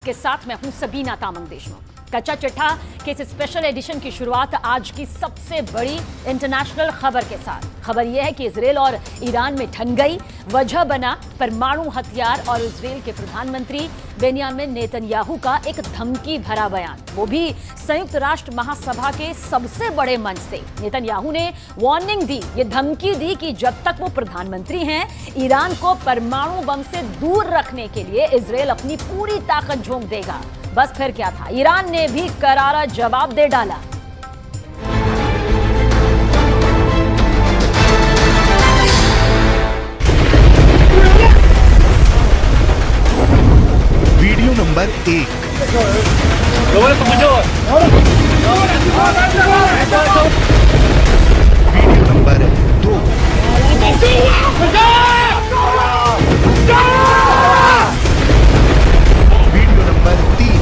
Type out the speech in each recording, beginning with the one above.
आपके साथ मैं हूं सबीना तामंग देशमुख। कच्चा चिट्ठा के इस स्पेशल एडिशन की शुरुआत आज की सबसे बड़ी इंटरनेशनल खबर के साथ। खबर यह है कि इजरायल और ईरान में ठन गई, वजह बना परमाणु हथियार और इजरायल के प्रधानमंत्री बेंजामिन नेतन्याहू का एक धमकी भरा बयान, वो भी संयुक्त राष्ट्र महासभा के सबसे बड़े मंच से। नेतन्याहू ने वार्निंग दी, ये धमकी दी कि जब तक वो प्रधानमंत्री हैं, ईरान को परमाणु बम से दूर रखने के लिए इजरायल अपनी पूरी ताकत झोंक देगा। बस फिर क्या था, ईरान ने भी करारा जवाब दे डाला। Video number 1। Video number 2। Video number 3।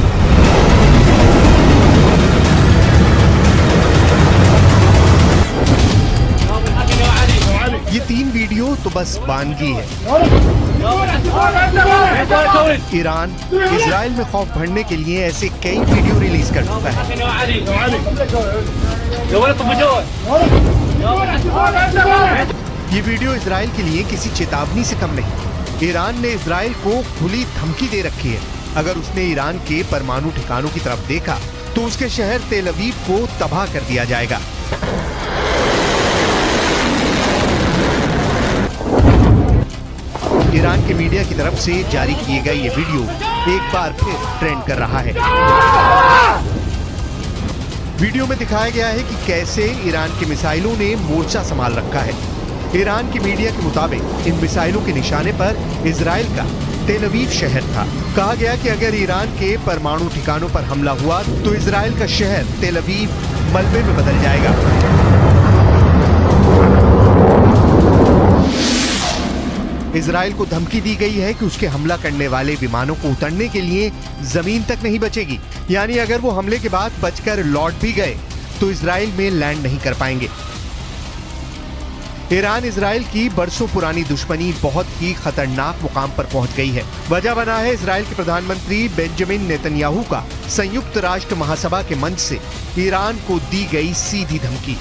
ये 3 वीडियो तो बस वानगी है। ईरान इजराइल में खौफ भरने के लिए ऐसे कई वीडियो रिलीज कर चुका है। ये वीडियो इजराइल के लिए किसी चेतावनी से कम नहीं। ईरान ने इजराइल को खुली धमकी दे रखी है, अगर उसने ईरान के परमाणु ठिकानों की तरफ देखा तो उसके शहर तेल अवीव को तबाह कर दिया जाएगा। ईरान के मीडिया की तरफ से जारी किए गए ये वीडियो एक बार फिर ट्रेंड कर रहा है। वीडियो में दिखाया गया है कि कैसे ईरान के मिसाइलों ने मोर्चा संभाल रखा है। ईरान की मीडिया के मुताबिक इन मिसाइलों के निशाने पर इजराइल का तेल अवीव शहर था। कहा गया कि अगर ईरान के परमाणु ठिकानों पर हमला हुआ तो इजराइल का शहर तेल अवीव मलबे में बदल जाएगा। इजराइल को धमकी दी गई है कि उसके हमला करने वाले विमानों को उतरने के लिए जमीन तक नहीं बचेगी, यानी अगर वो हमले के बाद बचकर लौट भी गए तो इजराइल में लैंड नहीं कर पाएंगे। ईरान इजराइल की बरसों पुरानी दुश्मनी बहुत ही खतरनाक मुकाम पर पहुंच गई है। वजह बना है इजराइल के प्रधानमंत्री बेंजामिन नेतन्याहू का संयुक्त राष्ट्र महासभा के मंच से ईरान को दी गई सीधी धमकी।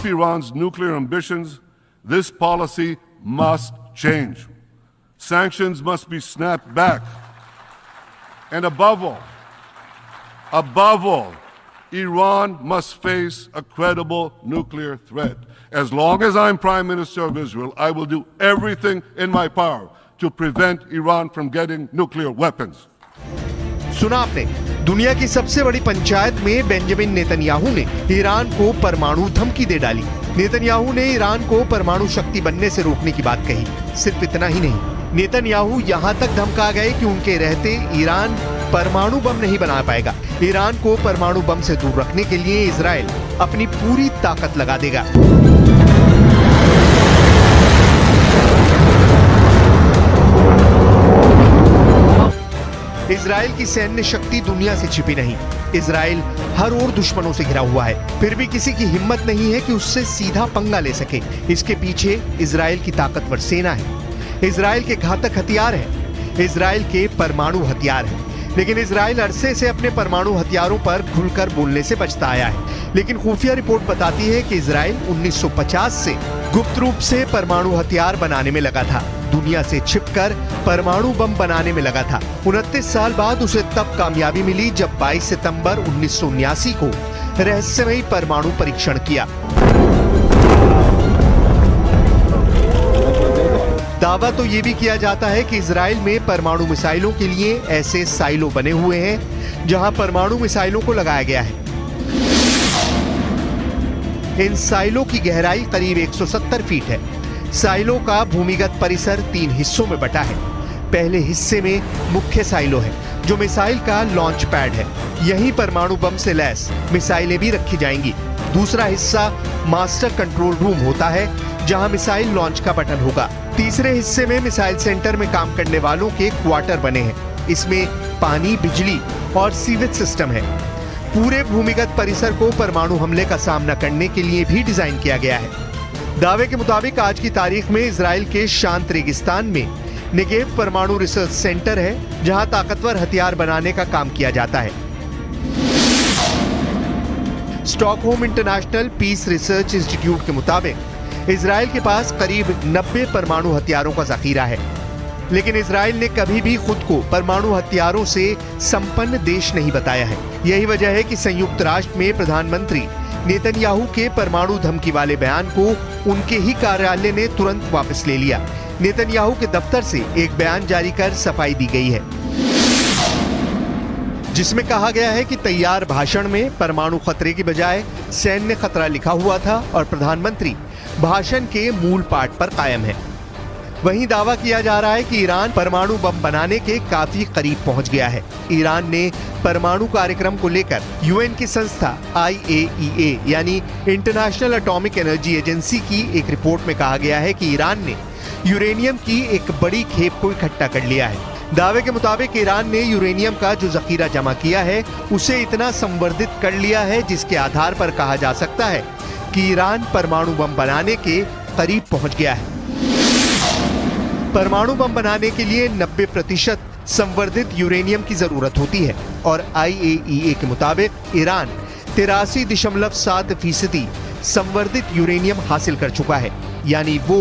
Iran's nuclear ambitions, this policy must change. Sanctions must be snapped back. And above all, Iran must face a credible nuclear threat. As long as I'm Prime Minister of Israel, I will do everything in my power to prevent Iran from getting nuclear weapons. सुना आपने, दुनिया की सबसे बड़ी पंचायत में Benjamin Netanyahu ने Iran को परमाणु धमकी दे डाली। नेतन्याहू ने ईरान को परमाणु शक्ति बनने से रोकने की बात कही। सिर्फ इतना ही नहीं, नेतन्याहू यहां तक धमका गए कि उनके रहते ईरान परमाणु बम नहीं बना पाएगा। ईरान को परमाणु बम से दूर रखने के लिए इजराइल अपनी पूरी ताकत लगा देगा। इजराइल की सैन्य शक्ति दुनिया से छिपी नहीं। इजराइल हर ओर दुश्मनों से घिरा हुआ है, फिर भी किसी की हिम्मत नहीं है कि उससे सीधा पंगा ले सके। इसके पीछे इजराइल की ताकतवर सेना है, इजराइल के घातक हथियार हैं, इजराइल के परमाणु हथियार हैं। लेकिन इजराइल अरसे से अपने परमाणु हथियारों पर खुलकर बोलने से बचता आया है। लेकिन खुफिया रिपोर्ट बताती है कि इजराइल 1950 से गुप्त रूप से परमाणु हथियार बनाने में लगा था, दुनिया से छिपकर परमाणु बम बनाने में लगा था। 29 साल बाद उसे तब कामयाबी मिली जब 22 सितंबर 1979 को रहस्यमयी परमाणु परीक्षण किया। दावा तो ये भी किया जाता है कि इजराइल में परमाणु मिसाइलों के लिए ऐसे साइलो बने हुए हैं जहां परमाणु मिसाइलों को लगाया गया है। इन साइलो की गहराई करीब 170 फीट है। साइलो का भूमिगत परिसर 3 हिस्सों में बटा है। पहले हिस्से में मुख्य साइलो है, जो मिसाइल का लॉन्च पैड है। यहीं परमाणु बम से लैस मिसाइलें भी रखी जाएंगी। दूसरा हिस्सा मास्टर कंट्रोल रूम होता है, जहां मिसाइल लॉन्च का बटन होगा। तीसरे हिस्से में मिसाइल सेंटर में काम करने वालों के क्वार्टर बने हैं। इसमें पानी, बिजली और सीवेज सिस्टम है। पूरे भूमिगत परिसर को परमाणु हमले का सामना करने के लिए भी डिजाइन किया गया है। दावे के मुताबिक आज की तारीख में इजराइल के शांत रेगिस्तान में नेगेव परमाणु रिसर्च सेंटर है जहां ताकतवर हथियार बनाने का काम किया जाता है। Stockholm International Peace Research Institute के मुताबिक इजराइल के पास करीब 90 परमाणु हथियारों का जखीरा है, लेकिन इजराइल ने कभी भी खुद को परमाणु हथियारों से संपन्न देश नहीं बताया है। यही वजह है कि संयुक्त राष्ट्र में प्रधानमंत्री नेतन्याहू के परमाणु धमकी वाले बयान को उनके ही कार्यालय ने तुरंत वापस ले लिया। नेतन्याहू के दफ्तर से एक बयान जारी कर सफाई दी गई है, जिसमें कहा गया है कि तैयार भाषण में परमाणु खतरे की बजाय सैन्य खतरा लिखा हुआ था और प्रधानमंत्री भाषण के मूल पाठ पर कायम है। वहीं दावा किया जा रहा है कि ईरान परमाणु बम बनाने के काफी करीब पहुंच गया है। ईरान ने परमाणु कार्यक्रम को लेकर यूएन की संस्था IAEA यानी इंटरनेशनल एटॉमिक एनर्जी एजेंसी की एक रिपोर्ट में कहा गया है कि ईरान ने यूरेनियम की एक बड़ी खेप को इकट्ठा कर लिया है। दावे के मुताबिक ईरान ने यूरेनियम का जो जखीरा जमा किया है उसे इतना संवर्धित कर लिया है जिसके आधार पर कहा जा सकता है कि ईरान परमाणु बम बनाने के करीब पहुंच गया है। परमाणु बम बनाने के लिए 90% संवर्धित यूरेनियम की जरूरत होती है और IAEA के मुताबिक ईरान 83.7% संवर्धित यूरेनियम हासिल कर चुका है, यानी वो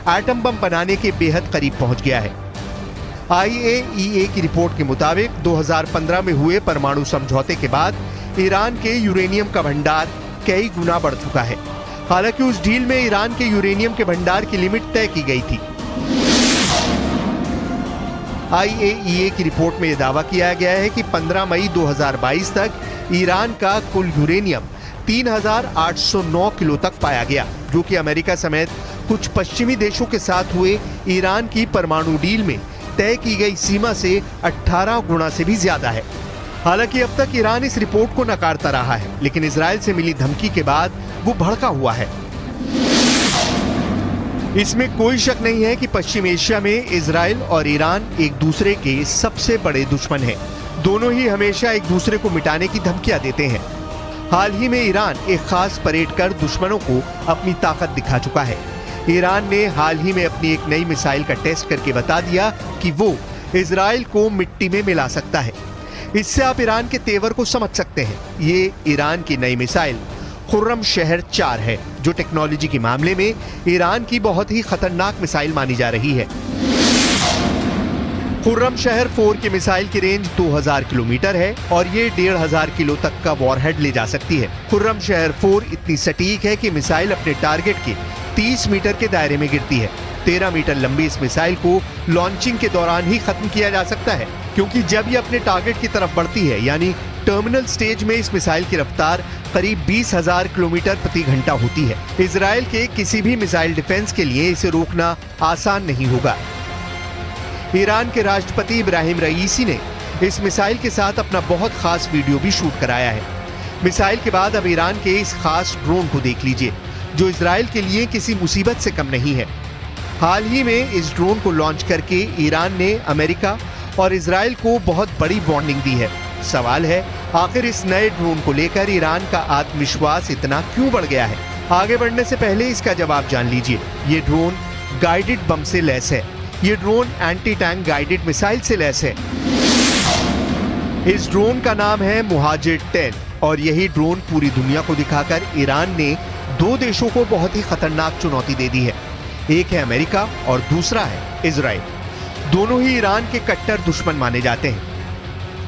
एटम बम बनाने के बेहद करीब पहुंच गया है। IAEA की रिपोर्ट के मुताबिक 2015 में हुए परमाणु समझौते के बाद ईरान के यूरेनियम का भंडार कई गुना बढ़ चुका है। हालांकि उस डील में ईरान के यूरेनियम के भंडार की लिमिट तय की गई थी। IAEA की रिपोर्ट में यह दावा किया गया है कि 15 मई 2022 तक ईरान का कुल यूरेनियम 3,809 किलो तक पाया गया, जो कि अमेरिका समेत कुछ पश्चिमी देशों के साथ हुए ईरान की परमाणु डील में तय की गई सीमा से 18 गुना से भी ज्यादा है। हालांकि अब तक ईरान इस रिपोर्ट को नकारता रहा है, लेकिन इजराइल से मिली धमकी के बाद वो भड़का हुआ है। इसमें कोई शक नहीं है कि पश्चिम एशिया में इजराइल और ईरान एक दूसरे के सबसे बड़े दुश्मन हैं। दोनों ही हमेशा एक दूसरे को मिटाने की धमकियां देते हैं। हाल ही में ईरान एक खास परेड कर दुश्मनों को अपनी ताकत दिखा चुका है। ईरान ने हाल ही में अपनी एक नई मिसाइल का टेस्ट करके बता दिया कि वो इजराइल को मिट्टी में मिला सकता है। इससे आप ईरान के तेवर को समझ सकते हैं। ये ईरान की नई मिसाइल खुर्रम शहर 4 है, जो टेक्नोलॉजी के मामले में ईरान की बहुत ही खतरनाक मिसाइल मानी जा रही है। खुर्रम शहर 4 की मिसाइल की रेंज 2000 किलोमीटर है और ये 1500 किलो तक का वॉरहेड ले जा सकती है। खुर्रम शहर 4 इतनी सटीक है कि मिसाइल अपने टारगेट के 30 मीटर के दायरे में गिरती है। 13 मीटर लंबी इस मिसाइल को लॉन्चिंग के दौरान ही खत्म किया जा सकता है, क्योंकि जब ये अपने टारगेट की तरफ बढ़ती है, यानी टर्मिनल स्टेज में इस मिसाइल की रफ्तार करीब 20,000 किलोमीटर प्रति घंटा होती है। इजराइल के किसी भी मिसाइल डिफेंस के लिए इसे रोकना आसान नहीं होगा। ईरान के राष्ट्रपति इब्राहिम रईसी ने इस मिसाइल के साथ अपना बहुत खास वीडियो भी शूट कराया है। मिसाइल के बाद अब ईरान के इस खास ड्रोन को देख लीजिए, जो इजराइल के लिए किसी मुसीबत से कम नहीं है। हाल ही में इस ड्रोन को लॉन्च करके ईरान ने अमेरिका और इजराइल को बहुत बड़ी वार्निंग दी है। सवाल है, आखिर इस नए ड्रोन को लेकर ईरान का आत्मविश्वास इतना क्यों बढ़ गया है? आगे बढ़ने से पहले इसका जवाब जान लीजिए। ये ड्रोन गाइडेड बम से लैस है। ये drone anti tank guided missile से लैस है। इस ड्रोन का नाम है मुहाजिर 10 और यही ड्रोन पूरी दुनिया को दिखाकर ईरान ने 2 देशों को बहुत ही खतरनाक चुनौती दे दी है। एक है अमेरिका और दूसरा है इजराइल। दोनों ही ईरान के कट्टर दुश्मन माने जाते हैं।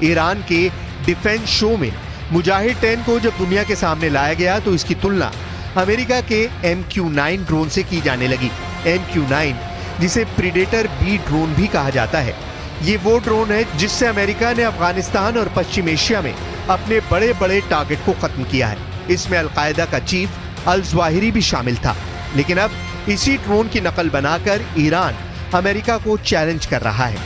ईरान के डिफेंस शो में मुजाहिर 10 को जब दुनिया के सामने लाया गया तो इसकी तुलना अमेरिका के MQ-9 ड्रोन से की जाने लगी। MQ-9, जिसे प्रीडेटर B ड्रोन भी कहा जाता है, ये वो ड्रोन है जिससे अमेरिका ने अफगानिस्तान और पश्चिम एशिया में अपने बड़े बड़े टारगेट को खत्म किया है। इसमें अलकायदा का चीफ अल-ज़वाहिरी भी शामिल था। लेकिन अब इसी ड्रोन की नकल बनाकर ईरान अमेरिका को चैलेंज कर रहा है।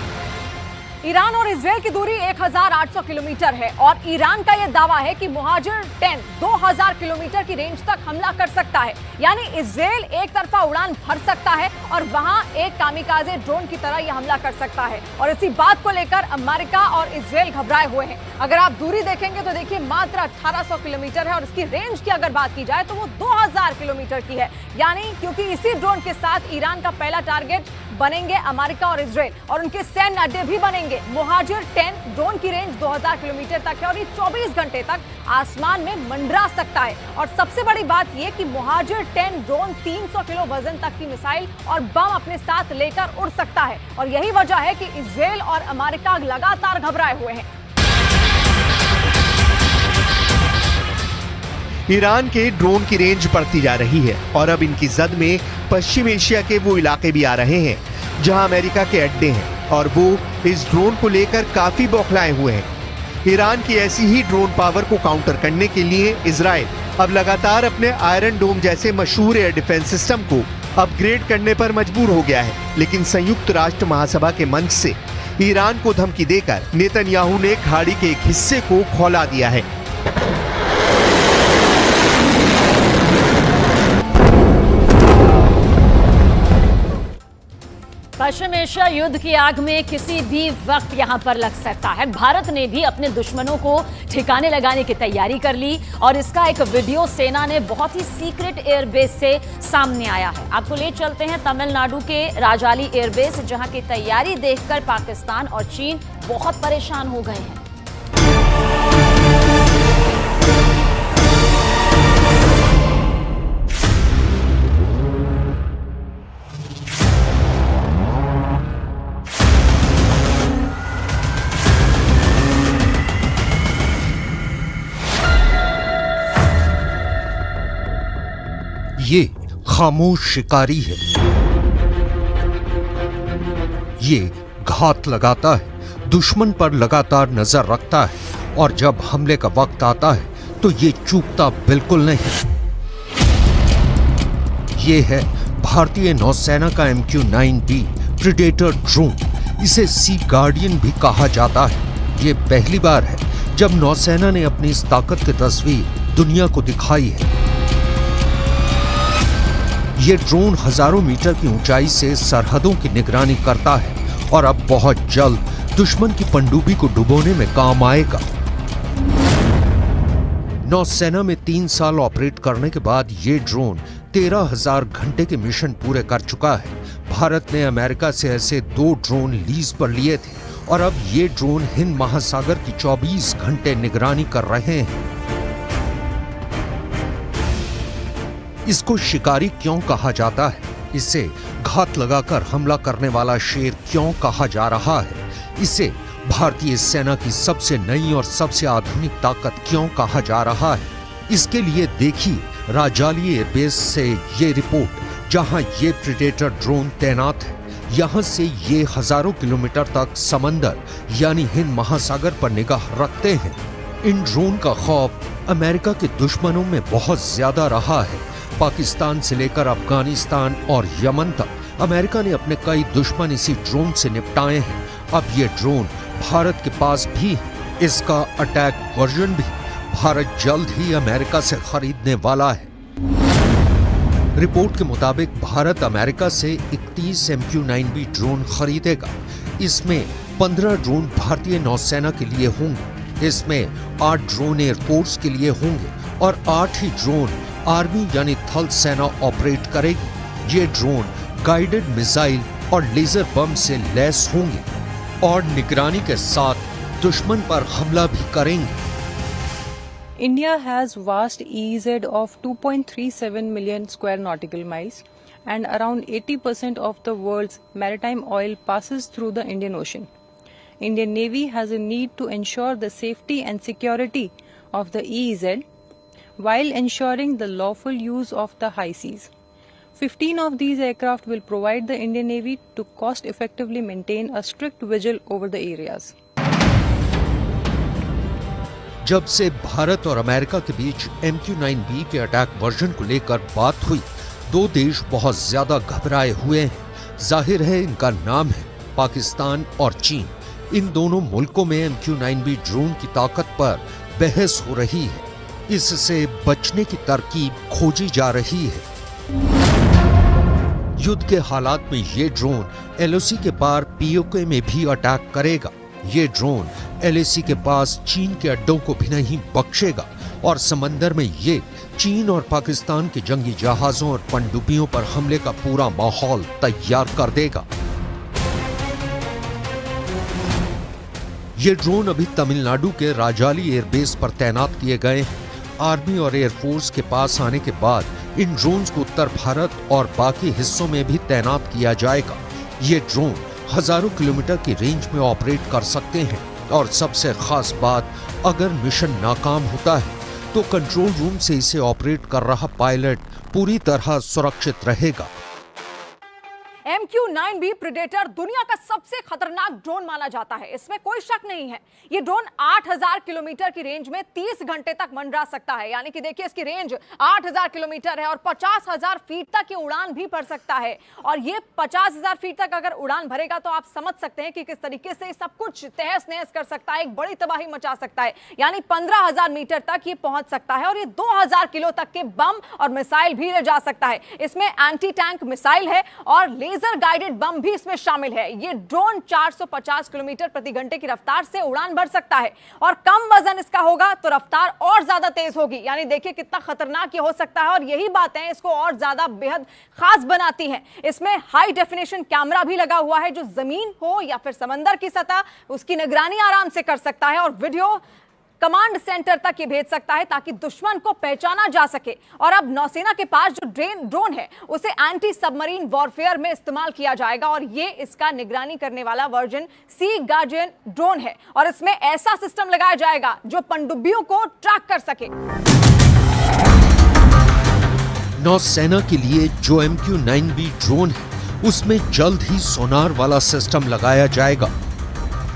ईरान और इजरायल की दूरी 1800 किलोमीटर है और ईरान का यह दावा है कि मुहाजिर 10 2000 किलोमीटर की रेंज तक हमला कर सकता है। यानी इजरायल एक तरफा उड़ान भर सकता है और वहां एक कामिकाजे ड्रोन की तरह यह हमला कर सकता है। और इसी बात को लेकर अमेरिका और इजरायल घबराए हुए हैं। अगर आप दूरी देखेंगे तो देखिए मात्र 1800 किलोमीटर है और इसकी रेंज की अगर बात की जाए तो वो 2000 किलोमीटर की है। यानी क्योंकि इसी ड्रोन के साथ ईरान का पहला टारगेट बनेंगे अमेरिका और इजरायल और उनके सैन्य अड्डे भी बनेंगे। मुहाजिर 10 ड्रोन की रेंज 2000 किलोमीटर तक है और ये 24 घंटे तक आसमान में मंडरा सकता है। और सबसे बड़ी बात यह कि मुहाजिर 10 ड्रोन 300 किलो वजन तक की मिसाइल और बम अपने साथ लेकर उड़ सकता है और यही वजह है कि इजरायल और अमेरिका लगातार घबराए हुए हैं। ईरान के ड्रोन की रेंज बढ़ती जा रही है और अब इनकी जद में पश्चिम एशिया के वो इलाके भी आ रहे हैं जहां अमेरिका के अड्डे हैं और वो इस ड्रोन को लेकर काफी बौखलाए हुए हैं। ईरान की ऐसी ही ड्रोन पावर को काउंटर करने के लिए इजराइल अब लगातार अपने आयरन डोम जैसे मशहूर एयर डिफेंस सिस्टम को अपग्रेड करने पर मजबूर हो गया है। लेकिन संयुक्त राष्ट्र महासभा के मंच से ईरान को धमकी देकर नेतन्याहू ने खाड़ी के एक हिस्से को खौला दिया है। पश्चिम एशिया युद्ध की आग में किसी भी वक्त यहां पर लग सकता है। भारत ने भी अपने दुश्मनों को ठिकाने लगाने की तैयारी कर ली और इसका एक वीडियो सेना ने बहुत ही सीक्रेट एयरबेस से सामने आया है। आपको ले चलते हैं तमिलनाडु के राजाली एयरबेस, जहां की तैयारी देखकर पाकिस्तान और चीन बहुत परेशान हो गए हैं। ये खामोश शिकारी है। ये घात लगाता है, दुश्मन पर लगातार नजर रखता है और जब हमले का वक्त आता है तो ये चूकता बिल्कुल नहीं। ये है भारतीय नौसेना का MQ-9B प्रीडेटर ड्रोन। इसे सी गार्डियन भी कहा जाता है। ये पहली बार है जब नौसेना ने अपनी इस ताकत की तस्वीर दुनिया को दिखाई है। ये ड्रोन हजारों मीटर की ऊंचाई से सरहदों की निगरानी करता है और अब बहुत जल्द दुश्मन की पनडुब्बी को डुबोने में काम आएगा। नौसेना में 3 साल ऑपरेट करने के बाद ये ड्रोन 13,000 घंटे के मिशन पूरे कर चुका है। भारत ने अमेरिका से ऐसे 2 ड्रोन लीज पर लिए थे और अब ये ड्रोन हिंद महासागर की 24 घंटे निगरानी कर रहे हैं। इसको शिकारी क्यों कहा जाता है? इसे घात लगाकर हमला करने वाला शेर क्यों कहा जा रहा है? इसे भारतीय सेना की सबसे नई और सबसे आधुनिक ताकत क्यों कहा जा रहा है? इसके लिए देखिए राजाली एयरबेस से ये रिपोर्ट, जहां ये प्रीडेटर ड्रोन तैनात है। यहां से ये हजारों किलोमीटर तक समंदर यानी हिंद महासागर पर निगाह रखते हैं। इन ड्रोन का खौफ अमेरिका के दुश्मनों में बहुत ज्यादा रहा है। पाकिस्तान से लेकर अफगानिस्तान और यमन तक अमेरिका ने अपने कई दुश्मन इसी ड्रोन से निपटाए हैं। अब ये ड्रोन भारत के पास भी है। इसका अटैक वर्जन भी भारत जल्द ही अमेरिका से खरीदने वाला है। रिपोर्ट के मुताबिक भारत अमेरिका से 31 MQ-9B ड्रोन खरीदेगा। इसमें 15 ड्रोन भारतीय नौसेना के लिए होंगे। इसमें 8 ड्रोन एयरफोर्स के लिए होंगे और 8 ही ड्रोन आर्मी यानी थल सेना ऑपरेट करेगी। ये ड्रोन गाइडेड मिसाइल और लेजर बम से लैस होंगे और निगरानी के साथ दुश्मन पर हमला भी करेंगे। India has vast EEZ of 2.37 million square nautical miles and around 80% of the world's maritime oil passes through the Indian Ocean. Indian Navy has a need to ensure the safety and security of the EEZ while ensuring the lawful use of the high seas. 15 of these aircraft will provide the Indian Navy to cost effectively maintain a strict vigil over the areas. जब से भारत और America के बीच MQ-9B के attack version को लेकर बात हुई, 2 देश बहुत ज्यादा घबराए हुए हैं। जाहिर है इनका नाम है पाकिस्तान और चीन। इन दोनों मुल्कों में MQ-9B ड्रोन की ताकत पर बहस हो रही है। इससे बचने की तरकीब खोजी जा रही है। युद्ध के हालात में ये ड्रोन LOC के पार POK में भी अटैक करेगा। ये ड्रोन LAC के पास चीन के अड्डों को भी नहीं बख्शेगा और समंदर में ये चीन और पाकिस्तान के जंगी जहाजों और पनडुब्बियों पर हमले का पूरा माहौल तैयार कर देगा। ये ड्रोन अभी तमिलनाडु के राजाली एयरबेस पर तैनात किए गए हैं। आर्मी और एयरफोर्स के पास आने के बाद इन ड्रोन्स को उत्तर भारत और बाकी हिस्सों में भी तैनात किया जाएगा। ये ड्रोन हजारों किलोमीटर की रेंज में ऑपरेट कर सकते हैं और सबसे खास बात, अगर मिशन नाकाम होता है तो कंट्रोल रूम से इसे ऑपरेट कर रहा पायलट पूरी तरह सुरक्षित रहेगा। MQ-9B प्रेडेटर दुनिया का सबसे खतरनाक ड्रोन माना जाता है, इसमें कोई शक नहीं है। ये ड्रोन 8000 किलोमीटर की रेंज में 30 घंटे तक मंडरा सकता है, यानी कि देखिए इसकी रेंज 8000 किलोमीटर है और 50,000 फीट तक ये उड़ान भी भर सकता है। और ये 50,000 फीट तक अगर उड़ान भरेगा तो आप समझ सकते हैं कि किस तरीके से सब कुछ तहस नहस कर सकता है, एक बड़ी तबाही मचा सकता है। यानी 15,000 मीटर तक ये पहुंच सकता है और ये 2000 किलो तक के बम और मिसाइल भी ले जा सकता है। इसमें एंटी टैंक मिसाइल है और लेजर गाइडेड बम भी इसमें शामिल है। ये ड्रोन 450 किलोमीटर प्रति घंटे की रफ्तार से उड़ान भर सकता है और कम वजन इसका होगा तो रफ्तार और ज्यादा तेज होगी। यानी देखिए कितना खतरनाक ये हो सकता है और यही बातें इसको और ज्यादा बेहद खास बनाती हैं। इसमें हाई डेफिनेशन कैमरा भी लगा हुआ है जो जमीन हो या फिर समंदर की सतह, उसकी निगरानी आराम से कर सकता है और वीडियो कमांड सेंटर तक ये भेज सकता है ताकि दुश्मन को पहचाना जा सके। और अब नौसेना के पास जो ड्रोन है उसे एंटी सबमरीन वॉरफेयर में इस्तेमाल किया जाएगा और ये इसका निगरानी करने वाला वर्जन सी गार्डियन ड्रोन है और इसमें ऐसा सिस्टम लगाया जाएगा जो पनडुब्बियों को ट्रैक कर सके। नौसेना के लिए जो MQ-9B ड्रोन है उसमें जल्द ही सोनार वाला सिस्टम लगाया जाएगा,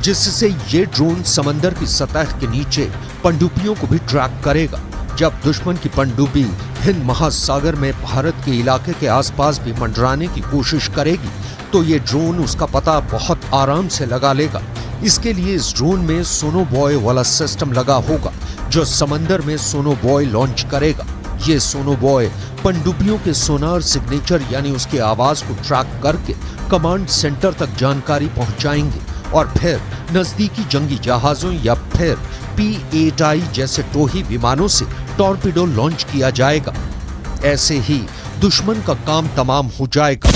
जिससे ये ड्रोन समंदर की सतह के नीचे पनडुब्बियों को भी ट्रैक करेगा। जब दुश्मन की पनडुब्बी हिंद महासागर में भारत के इलाके के आसपास भी मंडराने की कोशिश करेगी तो ये ड्रोन उसका पता बहुत आराम से लगा लेगा। इसके लिए इस ड्रोन में सोनोबॉय वाला सिस्टम लगा होगा जो समंदर में सोनोबॉय लॉन्च करेगा। ये सोनोबॉय पनडुब्बियों के सोनार सिग्नेचर यानी उसकी आवाज को ट्रैक करके कमांड सेंटर तक जानकारी पहुंचाएंगे और फिर नजदीकी जंगी जहाजों या फिर P-8I जैसे टोही विमानों से टॉर्पीडो लॉन्च किया जाएगा। ऐसे ही दुश्मन का काम तमाम हो जाएगा।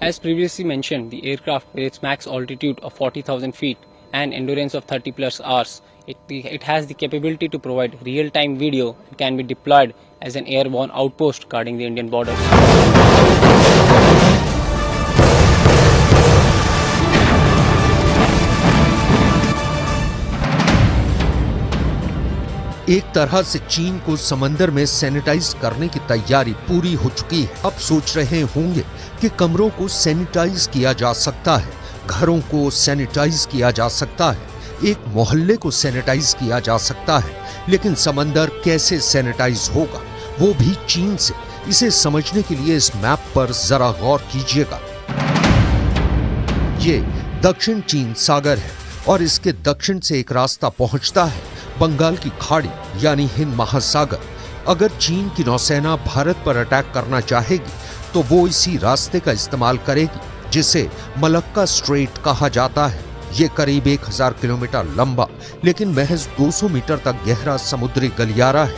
As previously mentioned, the aircraft with its max altitude of 40,000 feet and endurance of 30 plus hours, it has the capability to provide real-time video and can be deployed as an airborne outpost guarding the Indian borders. एक तरह से चीन को समंदर में sanitise करने की तैयारी पूरी हो चुकी है। अब सोच रहे होंगे कि कमरों को सैनिटाइज किया जा सकता है, घरों को सैनिटाइज किया जा सकता है, एक मोहल्ले को सैनिटाइज किया जा सकता है, लेकिन समंदर कैसे सैनिटाइज होगा, वो भी चीन से। इसे समझने के लिए इस मैप पर जरा गौर कीजिएगा। ये दक्षिण चीन सागर है और इसके दक्षिण से एक रास्ता पहुंचता है बंगाल की खाड़ी यानी हिंद महासागर। अगर चीन की नौसेना भारत पर अटैक करना चाहेगी तो वो इसी रास्ते का इस्तेमाल करेगी, जिसे मलक्का स्ट्रेट कहा जाता है। ये करीब 1000 किलोमीटर लंबा लेकिन महज 200 मीटर तक गहरा समुद्री गलियारा है।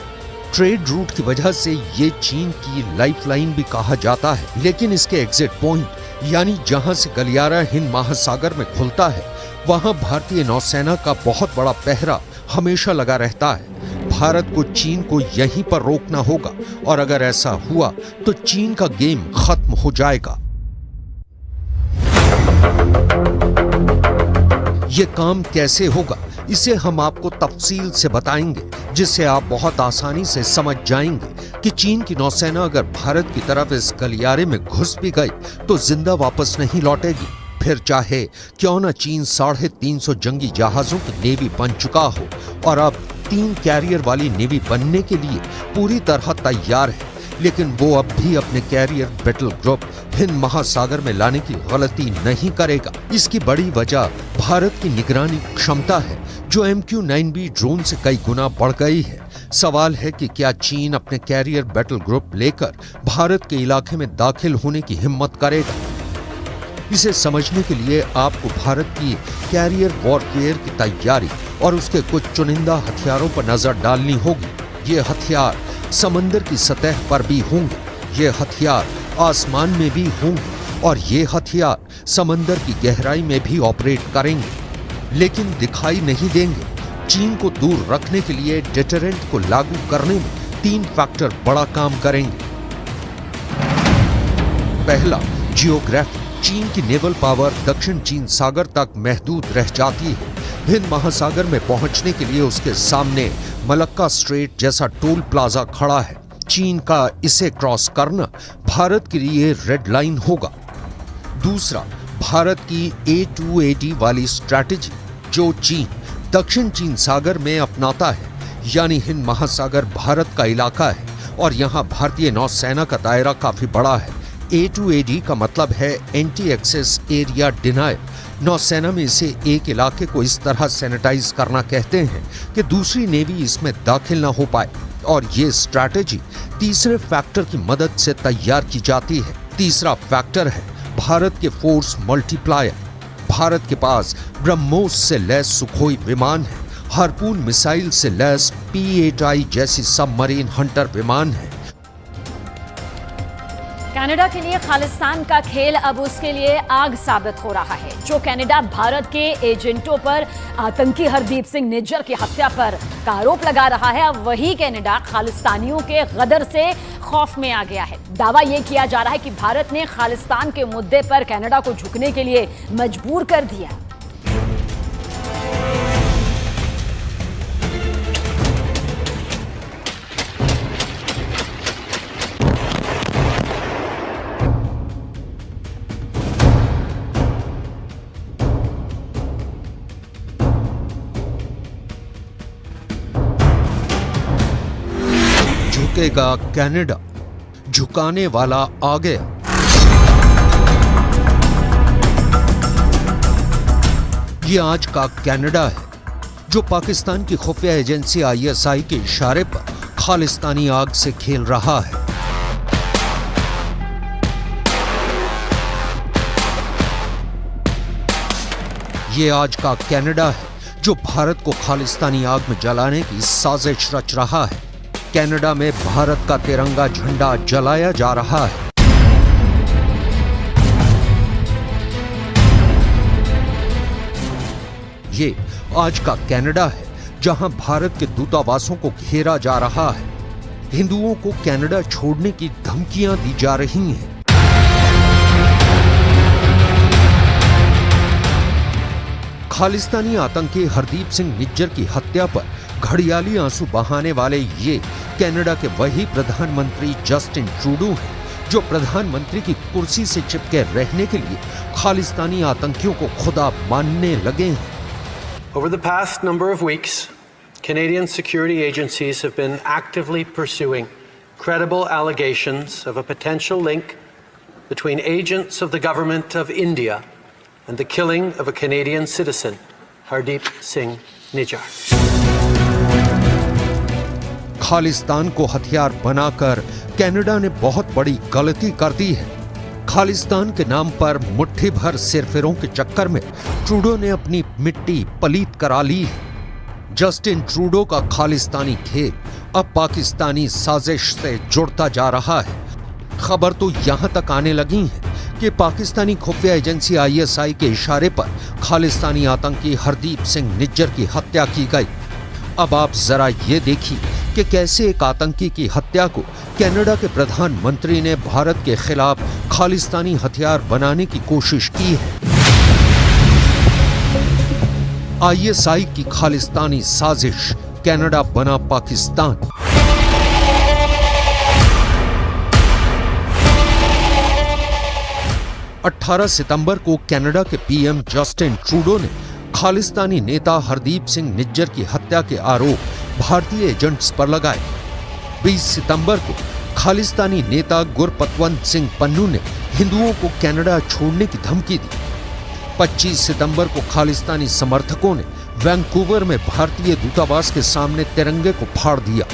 ट्रेड रूट की वजह से ये चीन की लाइफलाइन भी कहा जाता है, लेकिन इसके एग्जिट पॉइंट यानी जहां से गलियारा हिंद महासागर में खुलता है वहां भारतीय नौसेना का बहुत बड़ा पहरा हमेशा लगा रहता है। भारत को चीन को यहीं पर रोकना होगा और अगर ऐसा हुआ तो चीन का गेम खत्म हो जाएगा। ये काम कैसे होगा इसे हम आपको तफसील से बताएंगे, जिससे आप बहुत आसानी से समझ जाएंगे कि चीन की नौसेना अगर भारत की तरफ इस गलियारे में घुस भी गई तो जिंदा वापस नहीं लौटेगी। फिर चाहे क्यों न चीन 350 जंगी जहाजों की नेवी बन चुका हो और अब 3 कैरियर वाली नेवी बनने के लिए पूरी तरह तैयार है, लेकिन वो अब भी अपने कैरियर बैटल ग्रुप हिंद महासागर में लाने की गलती नहीं करेगा। इसकी बड़ी वजह भारत की निगरानी क्षमता है, जो MQ-9B ड्रोन से कई गुना बढ़ गई है। सवाल है कि क्या चीन अपने कैरियर बैटल ग्रुप लेकर भारत के इलाके में दाखिल होने की हिम्मत करेगा? इसे समझने के लिए आपको भारत की कैरियर वॉरफेयर की तैयारी और उसके कुछ चुनिंदा हथियारों पर नजर डालनी होगी। ये हथियार समंदर की सतह पर भी होंगे, ये हथियार आसमान में भी होंगे और ये हथियार समंदर की गहराई में भी ऑपरेट करेंगे, लेकिन दिखाई नहीं देंगे। चीन को दूर रखने के लिए डिटरेंट को लागू करने में 3 फैक्टर बड़ा काम करेंगे। पहला, जियोग्राफी। चीन की नेवल पावर दक्षिण चीन सागर तक महदूद रह जाती है। हिंद महासागर में पहुंचने के लिए उसके सामने मलक्का स्ट्रेट जैसा टोल प्लाजा खड़ा है। चीन का इसे क्रॉस करना भारत के लिए रेड लाइन होगा। दूसरा, भारत की A2AD वाली स्ट्रैटेजी, जो चीन दक्षिण चीन सागर में अपनाता है, यानी हिंद महासागर भारत का इलाका है और यहां भारतीय नौसेना का दायरा काफी बड़ा है। A2AD का मतलब है एंटी एक्सेस एरिया डिनायल। नौसेना में इसे एक इलाके को इस तरह सैनिटाइज करना कहते हैं कि दूसरी नेवी इसमें दाखिल ना हो पाए, और ये स्ट्रैटेजी तीसरे फैक्टर की मदद से तैयार की जाती है। तीसरा फैक्टर है भारत के फोर्स मल्टीप्लायर। भारत के पास ब्रह्मोस से लैस सुखोई विमान है, हार्पून मिसाइल से लैस P-8I जैसी सबमरीन हंटर विमान है। कनाडा के लिए खालिस्तान का खेल अब उसके लिए आग साबित हो रहा है। जो कनाडा भारत के एजेंटों पर आतंकी हरदीप सिंह निज्जर की हत्या पर का आरोप लगा रहा है, अब वही कनाडा खालिस्तानियों के गदर से खौफ में आ गया है। दावा यह किया जा रहा है कि भारत ने खालिस्तान के मुद्दे पर कनाडा को झुकने के लिए मजबूर कर दिया। झुकेगा कनाडा, झुकाने वाला आ गया। ये आज का कनाडा है, जो पाकिस्तान की खुफिया एजेंसी ISI के इशारे पर खालिस्तानी आग से खेल रहा है। ये आज का कनाडा है, जो भारत को खालिस्तानी आग में जलाने की साजिश रच रहा है। कनाडा में भारत का तिरंगा झंडा जलाया जा रहा है। ये आज का कनाडा है, जहां भारत के दूतावासों को घेरा जा रहा है। हिंदुओं को कनाडा छोड़ने की धमकियां दी जा रही हैं। खालिस्तानी आतंकी हरदीप सिंह निज्जर की हत्या पर घड़ियाली आंसू बहाने वाले ये कनाडा के वही प्रधानमंत्री जस्टिन ट्रूडो हैं, जो प्रधानमंत्री की कुर्सी से चिपके रहने के लिए खालिस्तानी आतंकियों को खुदा मानने लगे हैं। Over the past number of weeks, Canadian security agencies have been actively pursuing credible allegations of a potential link between agents of the government of India and the killing of a Canadian citizen, Hardeep Singh Nijjar. Khalistan को हथियार बनाकर Canada ने बहुत बड़ी गलती कर दी है। खालिस्तान के नाम पर मुट्ठी भर सिरफिरों के चक्कर में ट्रूडो ने अपनी मिट्टी पलीत करा ली है। जस्टिन ट्रूडो का खालिस्तानी खेल अब पाकिस्तानी साजिश से जुड़ता जा रहा है। खबर तो यहां तक आने लगी है कि पाकिस्तानी खुफिया एजेंसी ISI के इशारे पर खालिस्तानी आतंकी हरदीप सिंह निज्जर की हत्या की गई। अब आप जरा ये देखिए कि कैसे एक आतंकी की हत्या को कनाडा के प्रधानमंत्री ने भारत के खिलाफ खालिस्तानी हथियार बनाने की कोशिश की है। ISI की खालिस्तानी साजिश, कनाडा बना पाकिस्तान। अठारह सितंबर को कनाडा के PM जस्टिन ट्रूडो ने खालिस्तानी नेता हरदीप सिंह निज्जर की हत्या के आरोप भारतीय एजेंट्स पर लगाए। 20 सितंबर को खालिस्तानी नेता गुरपतवंत सिंह पन्नू ने हिंदुओं को कनाडा छोड़ने की धमकी दी। 25 सितंबर को खालिस्तानी समर्थकों ने वैंकूवर में भारतीय दूतावास के सामने तिरंगे को फाड़ दिया।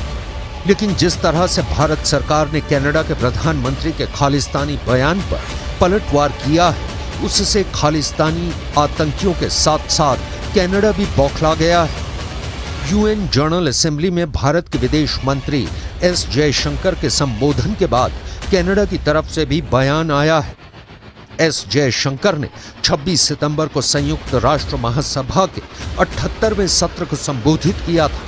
लेकिन जिस तरह से भारत सरकार ने कनाडा के प्रधानमंत्री के खालिस्तानी बयान पर पलटवार किया है, उससे खालिस्तानी आतंकियों के साथ साथ कनाडा भी बौखला गया है। यूएन जनरल असेंबली में भारत के विदेश मंत्री एस जयशंकर के संबोधन के बाद कनाडा की तरफ से भी बयान आया है। एस जयशंकर ने 26 सितंबर को संयुक्त राष्ट्र महासभा के 78वें सत्र को संबोधित किया था।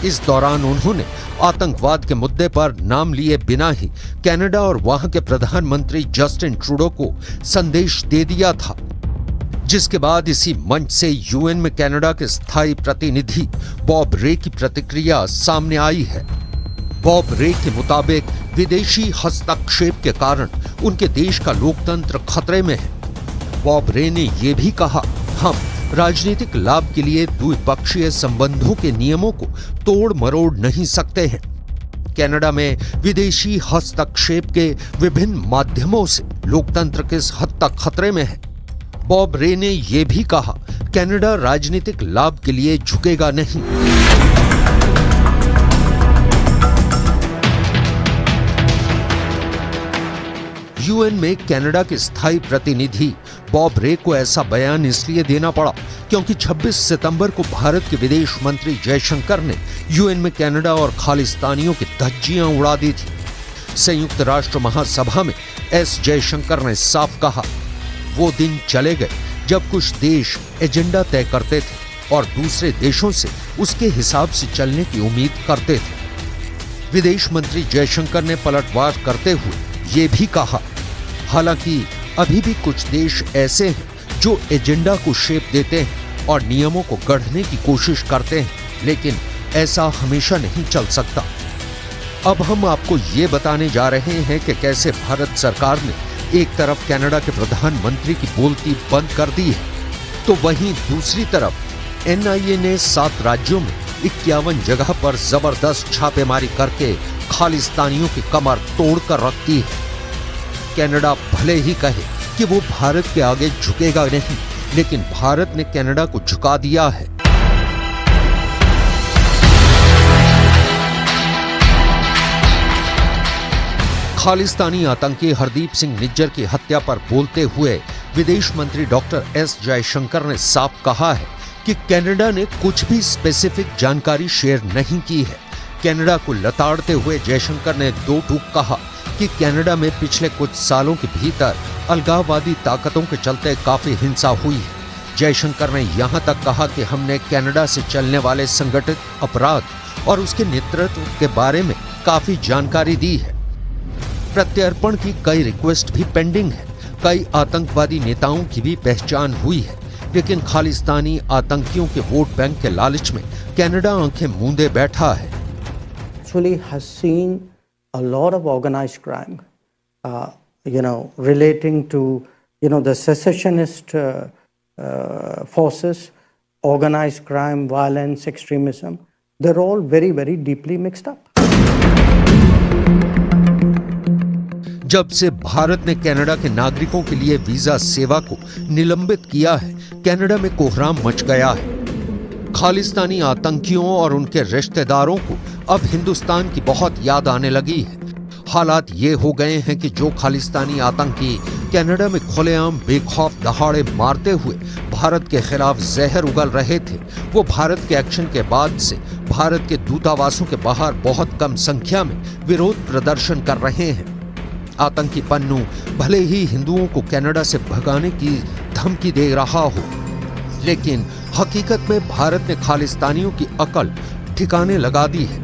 इस दौरान उन्होंने आतंकवाद के मुद्दे पर नाम लिए बिना ही कनाडा और वहां के प्रधानमंत्री जस्टिन ट्रूडो को संदेश दे दिया था, जिसके बाद इसी मंच से यूएन में कनाडा के स्थायी प्रतिनिधि बॉब रे की प्रतिक्रिया सामने आई है। बॉब रे के मुताबिक विदेशी हस्तक्षेप के कारण उनके देश का लोकतंत्र खतरे में है। बॉब रे ने यह भी कहा, हम राजनीतिक लाभ के लिए द्विपक्षीय संबंधों के नियमों को तोड़ मरोड़ नहीं सकते हैं। कनाडा में विदेशी हस्तक्षेप के विभिन्न माध्यमों से लोकतंत्र किस हद तक खतरे में है। बॉब रे ने यह भी कहा, कनाडा राजनीतिक लाभ के लिए झुकेगा नहीं। यूएन में कनाडा के स्थायी प्रतिनिधि बॉब रे को ऐसा बयान इसलिए देना पड़ा क्योंकि 26 सितंबर को भारत के विदेश मंत्री जयशंकर ने यूएन में कनाडा और खालिस्तानियों की धज्जियां उड़ा दी थी। संयुक्त राष्ट्र महासभा में एस जयशंकर ने साफ कहा, वो दिन चले गए जब कुछ देश एजेंडा तय करते थे और दूसरे देशों से उसके हिसाब से चलने की उम्मीद करते थे। विदेश मंत्री जयशंकर ने पलटवार करते हुए ये भी कहा, हालांकि अभी भी कुछ देश ऐसे हैं जो एजेंडा को शेप देते हैं और नियमों को गढ़ने की कोशिश करते हैं, लेकिन ऐसा हमेशा नहीं चल सकता। अब हम आपको ये बताने जा रहे हैं कि कैसे भारत सरकार ने एक तरफ कनाडा के प्रधानमंत्री की बोलती बंद कर दी है, तो वहीं दूसरी तरफ एनआईए ने 7 राज्यों में 51 जगह पर जबरदस्त छापेमारी करके खालिस्तानियों की कमर तोड़कर रख दी है। कनाडा भले ही कहे कि वो भारत के आगे झुकेगा नहीं, लेकिन भारत ने कनाडा को झुका दिया है। खालिस्तानी आतंकी हरदीप सिंह निज्जर की हत्या पर बोलते हुए विदेश मंत्री डॉक्टर एस जयशंकर ने साफ कहा है कि कनाडा ने कुछ भी स्पेसिफिक जानकारी शेयर नहीं की है। कनाडा को लताड़ते हुए जयशंकर ने दो टूक कहा कि कनाडा में पिछले कुछ सालों के भीतर अलगाववादी ताकतों के चलते काफी हिंसा हुई है। जयशंकर ने यहां तक कहा कि हमने कनाडा से चलने वाले संगठित अपराध और उसके नेतृत्व के बारे में काफी जानकारी दी है। प्रत्यर्पण की कई रिक्वेस्ट भी पेंडिंग है। कई आतंकवादी नेताओं की भी पहचान हुई है, लेकिन खालिस्तानी आतंकियों के वोट बैंक के लालच में कनाडा आंखें मूंदे बैठा है। Actually has seen a lot of organized crime, relating to, the secessionist forces, organized crime, violence, extremism. They're all very, very deeply mixed up. जब से भारत ने कनाडा के नागरिकों के लिए वीजा सेवा को निलंबित किया है, कनाडा में कोहराम मच गया है। खालिस्तानी आतंकियों और उनके रिश्तेदारों को अब हिंदुस्तान की बहुत याद आने लगी है। हालात ये हो गए हैं कि जो खालिस्तानी आतंकी कनाडा में खुलेआम बेखौफ दहाड़े मारते हुए भारत के खिलाफ जहर उगल रहे थे, वो भारत के एक्शन के बाद से भारत के दूतावासों के बाहर बहुत कम संख्या में विरोध प्रदर्शन कर रहे हैं। आतंकी पन्नू भले ही हिंदुओं को कनाडा से भगाने की धमकी दे रहा हो, लेकिन हकीकत में भारत ने खालिस्तानियों की अकल ठिकाने लगा दी है।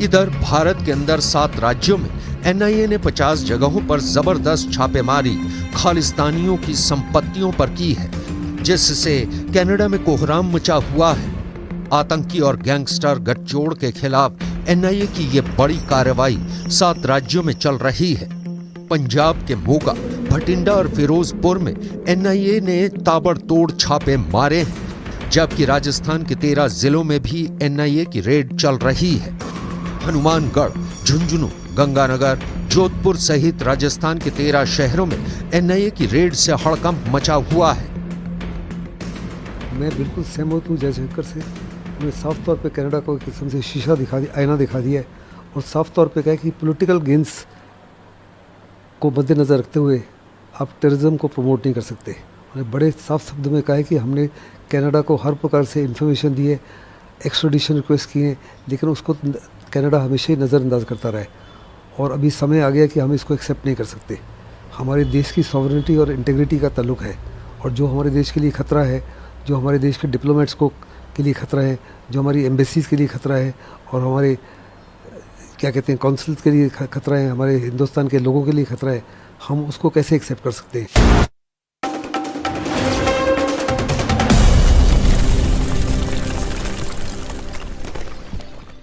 इधर भारत के अंदर 7 राज्यों में एनआईए ने 50 जगहों पर जबरदस्त छापेमारी खालिस्तानियों की संपत्तियों पर की है, जिससे कनाडा में कोहराम मचा हुआ है। आतंकी और गैंगस्टर गठजोड़ के खिलाफ एनआईए की ये बड़ी कार्रवाई 7 राज्यों में चल रही है। पंजाब के मोगा, भटिंडा और फिरोजपुर में एनआईए ने ताबड़तोड़ छापे मारे हैं, जबकि राजस्थान के 13 जिलों में भी एनआईए की रेड चल रही है। हनुमानगढ़, झुंझुनू, गंगानगर, जोधपुर सहित राजस्थान के 13 शहरों में एनआईए की रेड से हड़कंप मचा हुआ है। मैं बिल्कुल सहमत हूँ जयशंकर से। उन्होंने साफ तौर पे कनाडा को एक किस्म से शीशा दिखा दिया, आईना दिखा दिया है और साफ तौर पे कहा कि पॉलिटिकल गेन्स को मद्देनज़र रखते हुए आप टेररिज्म को प्रमोट नहीं कर सकते। उन्होंने बड़े साफ शब्द में कहा है कि हमने कनाडा को हर प्रकार से इन्फॉर्मेशन दी है, एक्स्ट्राडिशन रिक्वेस्ट किए हैं, लेकिन उसको कनाडा हमेशा ही नज़रअंदाज करता रहा है और अभी समय आ गया कि हम इसको एक्सेप्ट नहीं कर सकते। हमारे देश की सॉवरेनिटी और इंटीग्रिटी का ताल्लुक है और जो हमारे देश के लिए ख़तरा है, जो हमारे देश के डिप्लोमेट्स को के लिए ख़तरा है, जो हमारी एम्बेसीज़ के लिए ख़तरा है और हमारे क्या कहते हैं कौंसल्स के लिए ख़तरा है, हमारे हिंदुस्तान के लोगों के लिए ख़तरा है, हम उसको कैसे एक्सेप्ट कर सकते हैं।